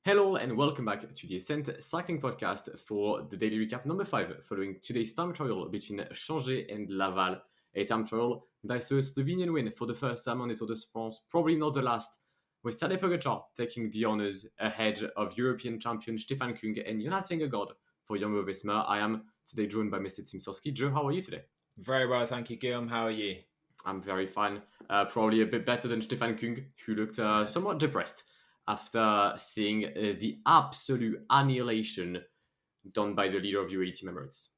Hello and welcome back to the Ascent cycling podcast for the daily recap number 5, following today's time trial between Changé and Laval, a time trial that saw a Slovenian win for the first time on the Tour de France, probably not the last, with Tadej Pogacar taking the honours ahead of European champion Stefan Kung and Jonas Vingegaard for Jumbo-Visma. I am today joined by Mr. Tim Soski. Joe, how are you today? Very well, thank you, Guillaume. How are you? I'm very fine. Probably a bit better than Stefan Kung, who looked somewhat depressed after seeing the absolute annihilation done by the leader of UAE Team Emirates.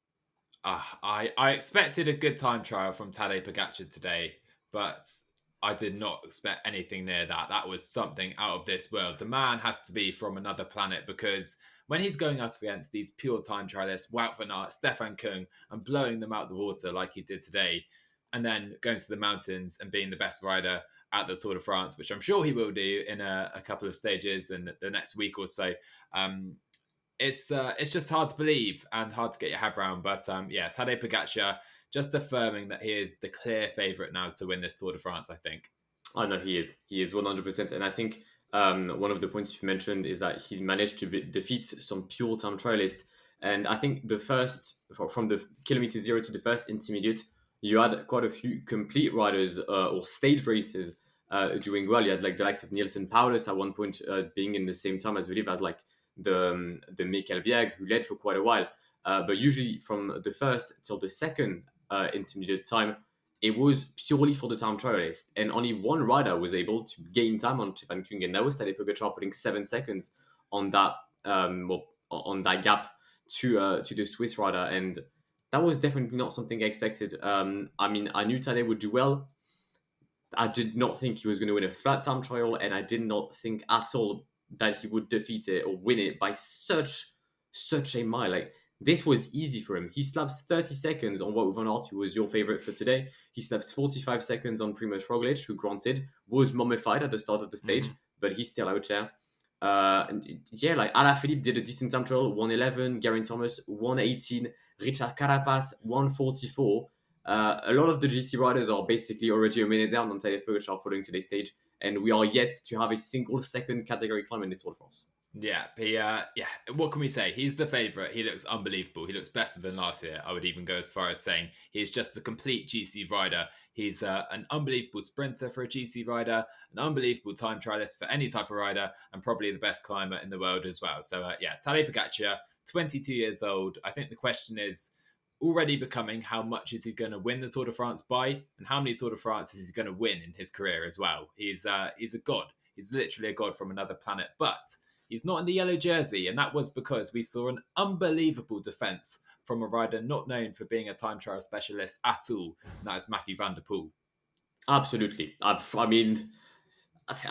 I expected a good time trial from Tadej Pogacar today, but I did not expect anything near that. That was something out of this world. The man has to be from another planet because when he's going up against these pure time trialists, Wout van Aert, Stefan Kung, and blowing them out the water like he did today, and then going to the mountains and being the best rider at the Tour de France, which I'm sure he will do in a couple of stages in the next week or so. It's just hard to believe and hard to get your head around. But Tadej Pogacar just affirming that he is the clear favourite now to win this Tour de France, I think. Oh, no, he is. He is 100%. And I think one of the points you mentioned is that he managed to defeat some pure time trialists. And I think from the kilometer 0 to the first intermediate, you had quite a few complete riders or stage races doing well. You had like the likes of Nielsen Paulus at one point being in the same time as believe as like the Michael Biag, who led for quite a while. But usually from the first till the second intermediate time, it was purely for the time trialist. And only one rider was able to gain time on Stefan Kung, and that was Tadej Pogacar putting 7 seconds on that on that gap to the Swiss rider. And that was definitely not something I expected. I knew Tadej would do well. I did not think he was going to win a flat time trial, and I did not think at all that he would defeat it or win it by such a mile. Like, this was easy for him. He slaps 30 seconds on Wout van Aert, who was your favorite for today. He slaps 45 seconds on Primoz Roglic, who granted was mummified at the start of the stage, but he's still out there. Alaphilippe did a decent time trial, 111, Geraint Thomas 118, Richard Carapaz 144. A lot of the GC riders are basically already a minute down on Tadej Pogacar following today's stage, and we are yet to have a single second category climb in this Tour de France. Yeah, what can we say? He's the favourite. He looks unbelievable. He looks better than last year. I would even go as far as saying he's just the complete GC rider. He's an unbelievable sprinter for a GC rider, an unbelievable time trialist for any type of rider, and probably the best climber in the world as well. So, Tadej Pogacar, 22 years old. I think the question is already becoming how much is he going to win the Tour de France by, and how many Tour de France is he going to win in his career as well. He's a god. He's literally a god from another planet, but he's not in the yellow jersey, and that was because we saw an unbelievable defence from a rider not known for being a time trial specialist at all, and that is Mathieu van der Poel. Absolutely. I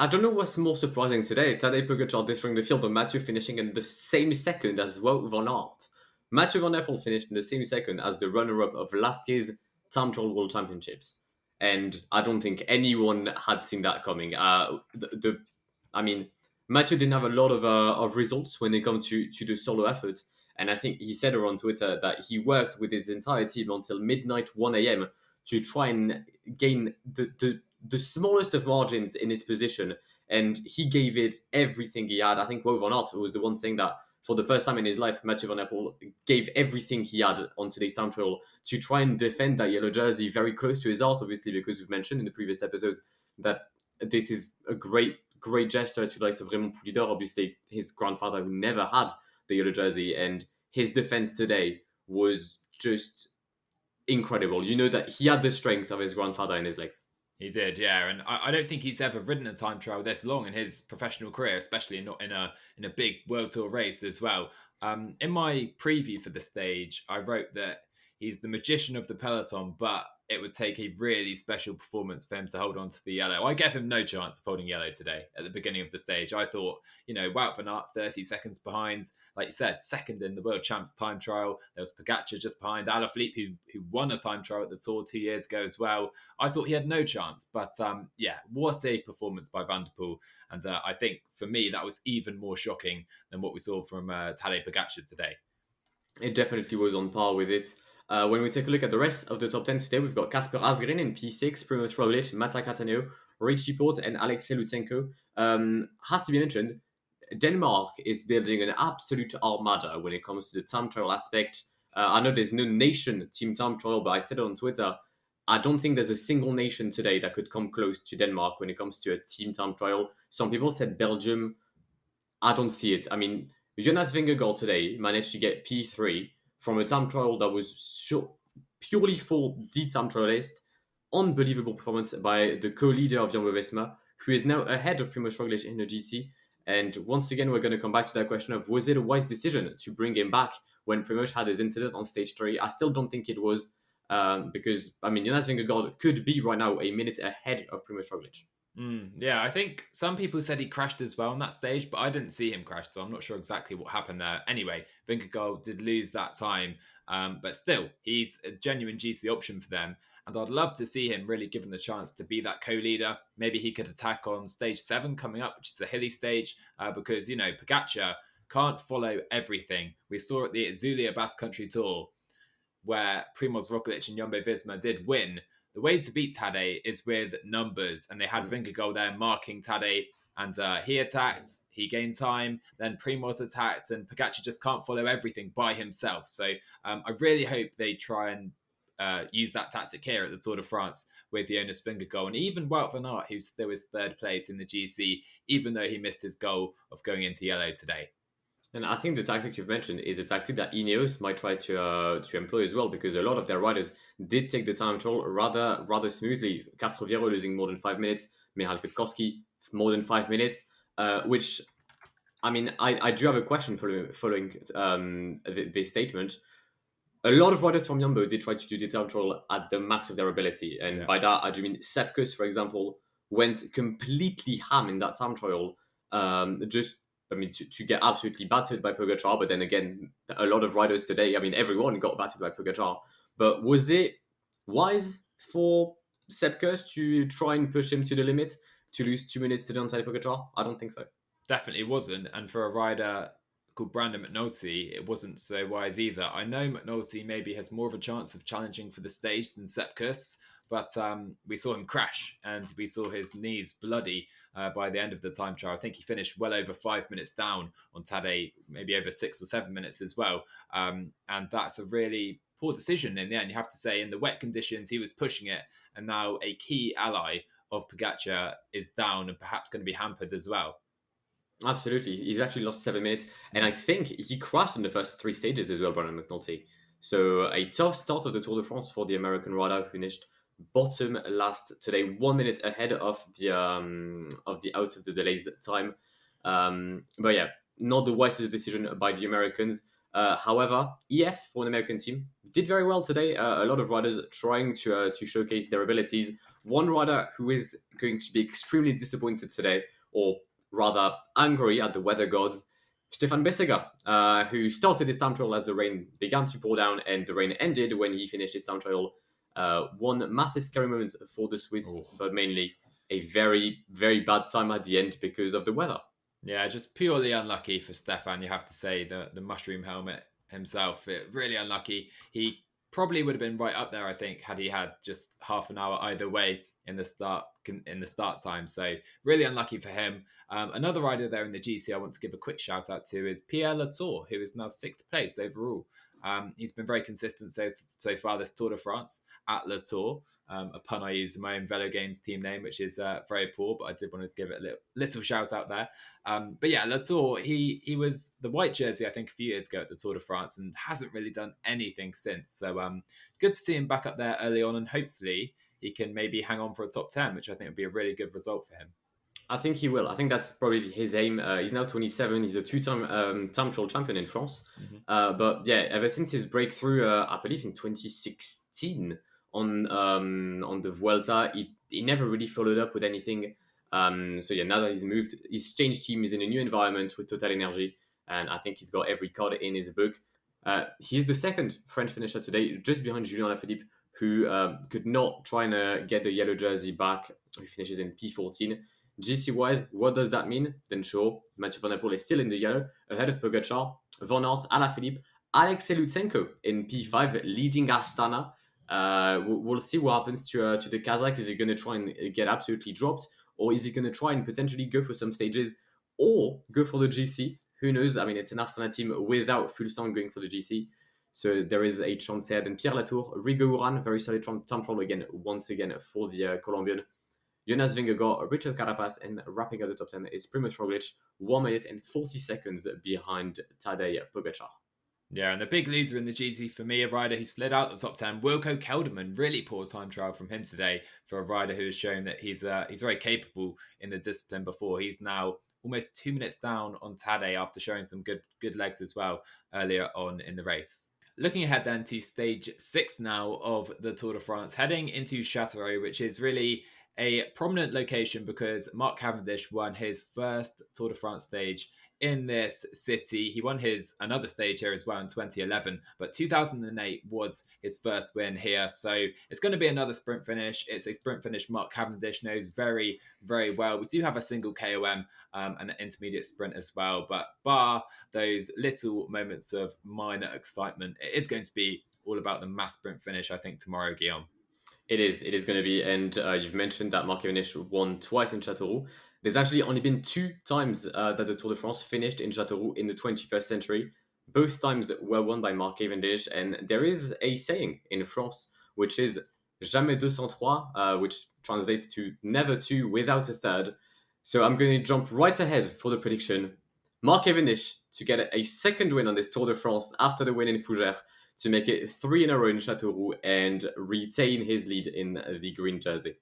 don't know what's more surprising today. Tadej Pogacar destroying the field, or Mathieu finishing in the same second as Wout van Aert. Mathieu van der Poel finished in the same second as the runner-up of last year's Time Trial World Championships. And I don't think anyone had seen that coming. Mathieu didn't have a lot of results when it comes to the solo effort. And I think he said on Twitter that he worked with his entire team until midnight, 1 a.m. to try and gain the smallest of margins in his position. And he gave it everything he had. I think Wout van Aert was the one saying that for the first time in his life, Mathieu van der Poel gave everything he had on today's time trial to try and defend that yellow jersey very close to his heart, obviously, because we've mentioned in the previous episodes that this is a great gesture to the likes of Raymond Poulidor, obviously his grandfather, who never had the yellow jersey, and his defense today was just incredible. You know that he had the strength of his grandfather in his legs. He did, yeah, and I don't think he's ever ridden a time trial this long in his professional career, especially not in a big World Tour race as well. In my preview for the stage, I wrote that he's the magician of the peloton, but it would take a really special performance for him to hold on to the yellow. I gave him no chance of holding yellow today at the beginning of the stage. I thought, Wout van Aert 30 seconds behind, like you said, second in the World Champs time trial. There was Pogacar just behind, Alaphilippe, who won a time trial at the Tour 2 years ago as well. I thought he had no chance, but what a performance by Van der Poel. And I think for me, that was even more shocking than what we saw from Tadej Pogacar today. It definitely was on par with it. When we take a look at the rest of the top 10 today, we've got Kasper Asgreen in P6, Primoz Roglic, Matej Cattaneo, Richie Porte, and Alexei Lutsenko. Has to be mentioned, Denmark is building an absolute armada when it comes to the time trial aspect. I know there's no nation team time trial, but I said it on Twitter. I don't think there's a single nation today that could come close to Denmark when it comes to a team time trial. Some people said Belgium. I don't see it. I mean, Jonas Vingegaard today managed to get P3 from a time trial that was purely for the time trialist. Unbelievable performance by the co-leader of Jumbo-Visma, who is now ahead of Primoz Roglic in the GC. And once again, we're going to come back to that question of, was it a wise decision to bring him back when Primoz had his incident on stage 3? I still don't think it was, because, I mean, Jonas Vingegaard could be right now a minute ahead of Primoz Roglic. Yeah, I think some people said he crashed as well on that stage, but I didn't see him crash, so I'm not sure exactly what happened there. Anyway, Vingegaard did lose that time, but still, he's a genuine GC option for them, and I'd love to see him really given the chance to be that co-leader. Maybe he could attack on stage 7 coming up, which is a hilly stage, because, Pogacar can't follow everything. We saw at the Azulia Basque Country Tour, where Primoz Roglic and Jumbo-Visma did win. The way to beat Tadej is with numbers, and they had Vingegaard there marking Tadej, and he attacks, he gained time, then Primoz attacks, and Pogacar just can't follow everything by himself. So I really hope they try and use that tactic here at the Tour de France with Jonas Vingegaard, and even Wout van Aert, who still is 3rd place in the GC, even though he missed his goal of going into yellow today. And I think the tactic you've mentioned is a tactic that Ineos might try to employ as well, because a lot of their riders did take the time trial rather smoothly. Castroviejo losing more than 5 minutes, Michal Kwiatkowski more than 5 minutes, which, I mean, I do have a question following the statement. A lot of riders from Jumbo did try to do the time trial at the max of their ability, and by that I do mean Sepp Kuss, for example, went completely ham in that time trial, to get absolutely battered by Pogacar. But then again, a lot of riders today, I mean, everyone got battered by Pogacar. But was it wise for Sepp Kuss to try and push him to the limit, to lose 2 minutes to Tadej Pogacar? I don't think so. Definitely wasn't. And for a rider called Brandon McNulty, it wasn't so wise either. I know McNulty maybe has more of a chance of challenging for the stage than Sepp Kuss, but we saw him crash and we saw his knees bloody by the end of the time trial. I think he finished well over 5 minutes down on Tadej, maybe over 6 or 7 minutes as well. And that's a really poor decision in the end. You have to say, in the wet conditions, he was pushing it, and now a key ally of Pogacar is down and perhaps going to be hampered as well. Absolutely. He's actually lost 7 minutes, and I think he crashed in the first 3 stages as well, Brandon McNulty. So a tough start of the Tour de France for the American rider, who finished bottom last today, 1 minute ahead of the out of the delays time. But yeah, not the wisest decision by the Americans. However, EF for an American team did very well today. A lot of riders trying to showcase their abilities. One rider who is going to be extremely disappointed today, or rather angry at the weather gods, Stefan Bessega, who started his time trial as the rain began to pour down, and the rain ended when he finished his time trial. One massive scary moment for the Swiss, but mainly a very, very bad time at the end because of the weather. Yeah, just purely unlucky for Stefan, you have to say. The mushroom helmet himself, really unlucky. He probably would have been right up there, I think, had he had just half an hour either way in the start time. So really unlucky for him. Another rider there in the GC I want to give a quick shout out to is Pierre Latour, who is now 6th place overall. He's been very consistent so far this Tour de France at Latour. A pun I use in my own Velo Games team name, which is very poor, but I did want to give it a little shout out there. But yeah, Latour, he was the white jersey, I think, a few years ago at the Tour de France and hasn't really done anything since. So good to see him back up there early on, and hopefully he can maybe hang on for a top 10, which I think would be a really good result for him. I think he will. I think that's probably his aim. He's now 27. He's a 2-time time trial champion in France. Mm-hmm. But yeah, ever since his breakthrough, I believe in 2016 on the Vuelta, he never really followed up with anything. So yeah, now that he's changed team, he's in a new environment with Total Energy, and I think he's got every card in his book. He's the second French finisher today, just behind Julien Alaphilippe, who could not try and get the yellow jersey back. He finishes in P14. GC-wise, what does that mean? Then sure, Mathieu Van Der Poel is still in the yellow, ahead of Pogacar, Van Aert, Alaphilippe, Alexei Lutsenko in P5, leading Astana. We'll see what happens to the Kazakh. Is he going to try and get absolutely dropped, or is he going to try and potentially go for some stages or go for the GC. Who knows? I mean, it's an Astana team without Fulsang going for the GC. So there is a chance here. Then Pierre Latour, Rigo Uran, very solid time trial again, once again for the Colombian. Jonas Vingegaard, Richard Carapaz, and wrapping up the top 10 is Primoz Roglic, 1 minute and 40 seconds behind Tadej Pogacar. Yeah, and the big loser in the GC for me, a rider who slid out the top 10, Wilco Kelderman. Really poor time trial from him today for a rider who has shown that he's very capable in the discipline before. He's now almost 2 minutes down on Tadej after showing some good legs as well earlier on in the race. Looking ahead then to stage 6 now of the Tour de France, heading into Châteauroux, which is really a prominent location because Mark Cavendish won his first Tour de France stage in this city. He won another stage here as well in 2011, but 2008 was his first win here. So it's going to be another sprint finish. It's a sprint finish Mark Cavendish knows very, very well. We do have a single KOM and an intermediate sprint as well, but bar those little moments of minor excitement, it is going to be all about the mass sprint finish, I think, tomorrow, Guillaume. It is going to be, and you've mentioned that Mark Cavendish won twice in Châteauroux. There's actually only been 2 times that the Tour de France finished in Châteauroux in the 21st century. Both times were won by Mark Cavendish, and there is a saying in France, which is jamais 203, which translates to never 2 without a third. So I'm going to jump right ahead for the prediction. Mark Cavendish to get a second win on this Tour de France after the win in Fougères, to make it 3 in a row in Châteauroux and retain his lead in the green jersey.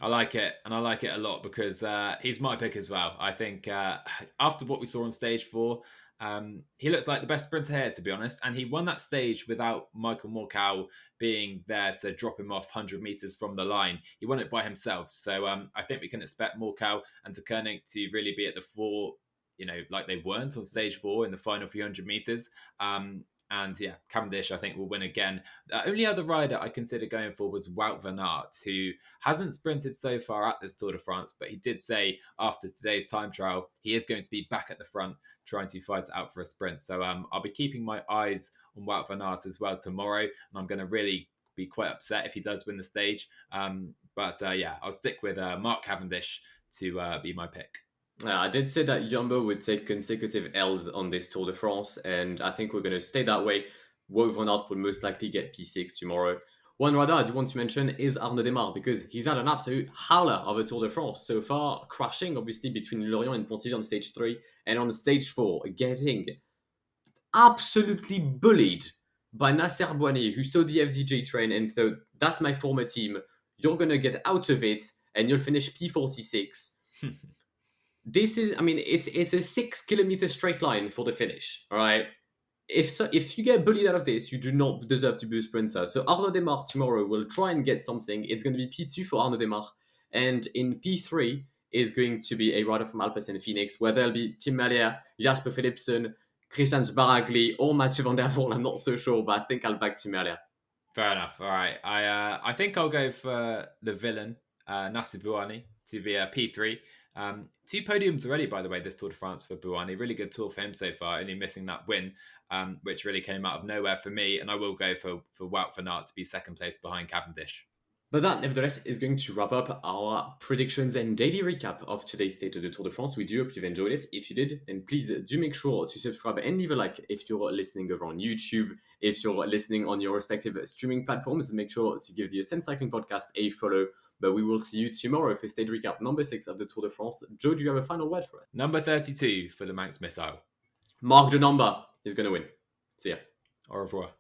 I like it, and I like it a lot because he's my pick as well. I think after what we saw on stage 4, he looks like the best sprinter here, to be honest. And he won that stage without Michael Morkau being there to drop him off 100 meters from the line. He won it by himself. So I think we can expect Morkau and Koenig to really be at the fore, like they weren't on stage 4 in the final few hundred meters. And yeah, Cavendish, I think, will win again. The only other rider I considered going for was Wout van Aert, who hasn't sprinted so far at this Tour de France, but he did say after today's time trial, he is going to be back at the front trying to fight out for a sprint. So I'll be keeping my eyes on Wout van Aert as well tomorrow, and I'm going to really be quite upset if he does win the stage. But I'll stick with Mark Cavendish to be my pick. I did say that Jumbo would take consecutive L's on this Tour de France, and I think we're going to stay that way. Wout van Aert will most likely get P6 tomorrow. One rider I do want to mention is Arnaud Démare, because he's had an absolute howler of a Tour de France so far, crashing obviously between Lorient and Pontivy on stage 3, and on stage 4 getting absolutely bullied by Nasser Boigny, who saw the FDJ train and thought, that's my former team, you're going to get out of it and you'll finish P46. This is, I mean, it's a 6 kilometer straight line for the finish, all right? If you get bullied out of this, you do not deserve to be a sprinter. So Arnaud Démare tomorrow will try and get something. It's going to be P2 for Arnaud Démare. And in P3 is going to be a rider from Alpecin Phoenix, where there'll be Tim Merlier, Jasper Philipsen, Christian Sbaragli, or Mathieu van der Poel. I'm not so sure, but I think I'll back Tim Merlier. Fair enough. All right. I think I'll go for the villain, Nasser Boigny, to be a P3. 2 podiums already, by the way, this Tour de France for Boigny. Really good tour for him so far, only missing that win, which really came out of nowhere for me. And I will go for Wout van Aert to be second place behind Cavendish. But that, nevertheless, is going to wrap up our predictions and daily recap of today's State of the Tour de France. We do hope you've enjoyed it. If you did, and please do make sure to subscribe and leave a like if you're listening over on YouTube. If you're listening on your respective streaming platforms, make sure to give the Ascent Cycling Podcast a follow. But we will see you tomorrow for stage recap number 6 of the Tour de France. Joe, do you have a final word for it? Number 32 for the Manx Missile. Mark the number is going to win. See ya. Au revoir.